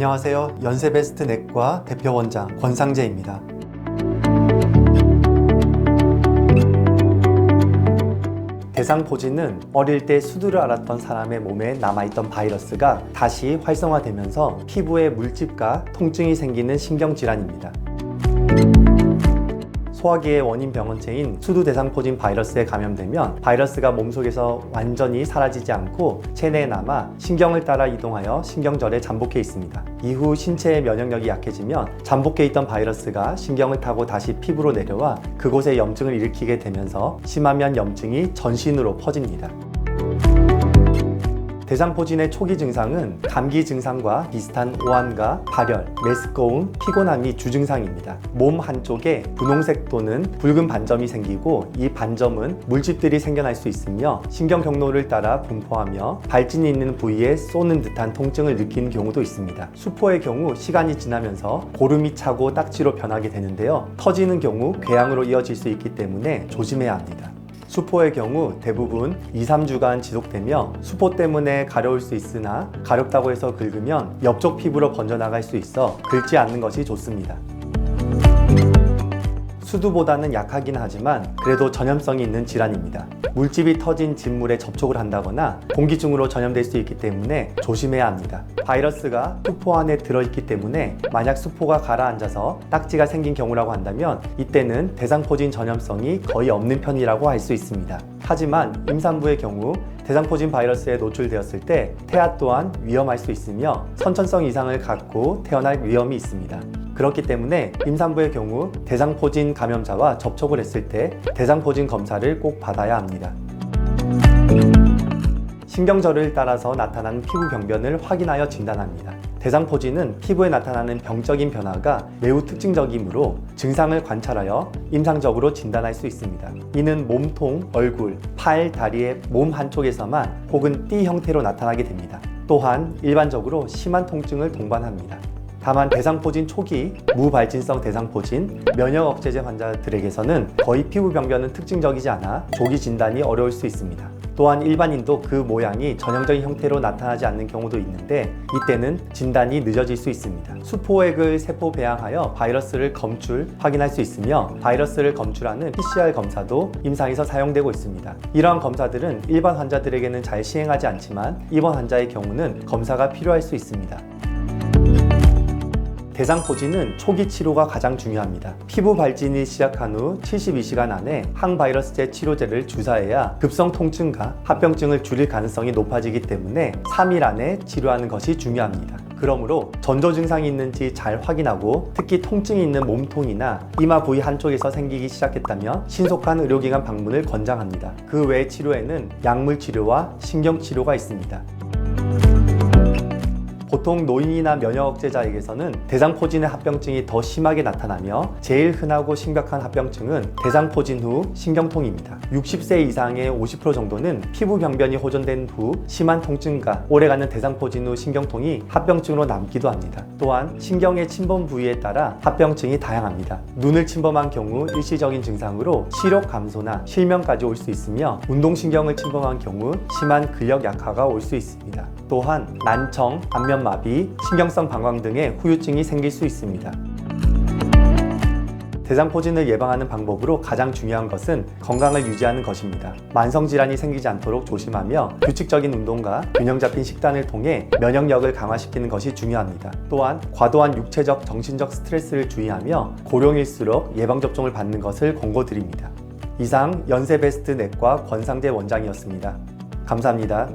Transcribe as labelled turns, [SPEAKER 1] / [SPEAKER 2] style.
[SPEAKER 1] 안녕하세요. 연세베스트 내과 대표 원장 권상재입니다. 대상포진은 어릴 때 수두를 앓았던 사람의 몸에 남아있던 바이러스가 다시 활성화되면서 피부에 물집과 통증이 생기는 신경질환입니다. 소화기의 원인 병원체인 수두대상포진 바이러스에 감염되면 바이러스가 몸속에서 완전히 사라지지 않고 체내에 남아 신경을 따라 이동하여 신경절에 잠복해 있습니다. 이후 신체의 면역력이 약해지면 잠복해 있던 바이러스가 신경을 타고 다시 피부로 내려와 그곳에 염증을 일으키게 되면서 심하면 염증이 전신으로 퍼집니다. 대상포진의 초기 증상은 감기 증상과 비슷한 오한과 발열, 메스꺼움, 피곤함이 주증상입니다. 몸 한쪽에 분홍색 또는 붉은 반점이 생기고 이 반점은 물집들이 생겨날 수 있으며 신경 경로를 따라 분포하며 발진이 있는 부위에 쏘는 듯한 통증을 느끼는 경우도 있습니다. 수포의 경우 시간이 지나면서 고름이 차고 딱지로 변하게 되는데요. 터지는 경우 궤양으로 이어질 수 있기 때문에 조심해야 합니다. 수포의 경우 대부분 2-3주간 지속되며 수포 때문에 가려울 수 있으나 가렵다고 해서 긁으면 옆쪽 피부로 번져나갈 수 있어 긁지 않는 것이 좋습니다. 수두보다는 약하긴 하지만 그래도 전염성이 있는 질환입니다. 물집이 터진 진물에 접촉을 한다거나 공기중으로 전염될 수 있기 때문에 조심해야 합니다. 바이러스가 수포 안에 들어있기 때문에 만약 수포가 가라앉아서 딱지가 생긴 경우라고 한다면 이때는 대상포진 전염성이 거의 없는 편이라고 할 수 있습니다. 하지만 임산부의 경우 대상포진 바이러스에 노출되었을 때 태아 또한 위험할 수 있으며 선천성 이상을 갖고 태어날 위험이 있습니다. 그렇기 때문에 임산부의 경우 대상포진 감염자와 접촉을 했을 때 대상포진 검사를 꼭 받아야 합니다. 신경절을 따라서 나타나는 피부 병변을 확인하여 진단합니다. 대상포진은 피부에 나타나는 병적인 변화가 매우 특징적이므로 증상을 관찰하여 임상적으로 진단할 수 있습니다. 이는 몸통, 얼굴, 팔, 다리의 몸 한쪽에서만 혹은 띠 형태로 나타나게 됩니다. 또한 일반적으로 심한 통증을 동반합니다. 다만 대상포진 초기, 무발진성 대상포진, 면역억제제 환자들에게서는 거의 피부 병변은 특징적이지 않아 조기 진단이 어려울 수 있습니다. 또한 일반인도 그 모양이 전형적인 형태로 나타나지 않는 경우도 있는데 이때는 진단이 늦어질 수 있습니다. 수포액을 세포 배양하여 바이러스를 확인할 수 있으며 바이러스를 검출하는 PCR 검사도 임상에서 사용되고 있습니다. 이러한 검사들은 일반 환자들에게는 잘 시행하지 않지만 입원 환자의 경우는 검사가 필요할 수 있습니다. 대상포진은 초기 치료가 가장 중요합니다. 피부 발진이 시작한 후 72시간 안에 항바이러스제 치료제를 주사해야 급성 통증과 합병증을 줄일 가능성이 높아지기 때문에 3일 안에 치료하는 것이 중요합니다. 그러므로 전조 증상이 있는지 잘 확인하고 특히 통증이 있는 몸통이나 이마 부위 한쪽에서 생기기 시작했다면 신속한 의료기관 방문을 권장합니다. 그 외 치료에는 약물 치료와 신경 치료가 있습니다. 보통 노인이나 면역억제자에게서는 대상포진의 합병증이 더 심하게 나타나며 제일 흔하고 심각한 합병증은 대상포진 후 신경통입니다. 60세 이상의 50% 정도는 피부 병변이 호전된 후 심한 통증과 오래가는 대상포진 후 신경통이 합병증으로 남기도 합니다. 또한 신경의 침범 부위에 따라 합병증이 다양합니다. 눈을 침범한 경우 일시적인 증상으로 시력 감소나 실명까지 올 수 있으며 운동신경을 침범한 경우 심한 근력 약화가 올 수 있습니다. 또한 난청, 안면마비, 신경성 방광 등의 후유증이 생길 수 있습니다. 대상포진을 예방하는 방법으로 가장 중요한 것은 건강을 유지하는 것입니다. 만성질환이 생기지 않도록 조심하며 규칙적인 운동과 균형 잡힌 식단을 통해 면역력을 강화시키는 것이 중요합니다. 또한 과도한 육체적, 정신적 스트레스를 주의하며 고령일수록 예방접종을 받는 것을 권고드립니다. 이상 연세베스트 내과 권상재 원장이었습니다. 감사합니다.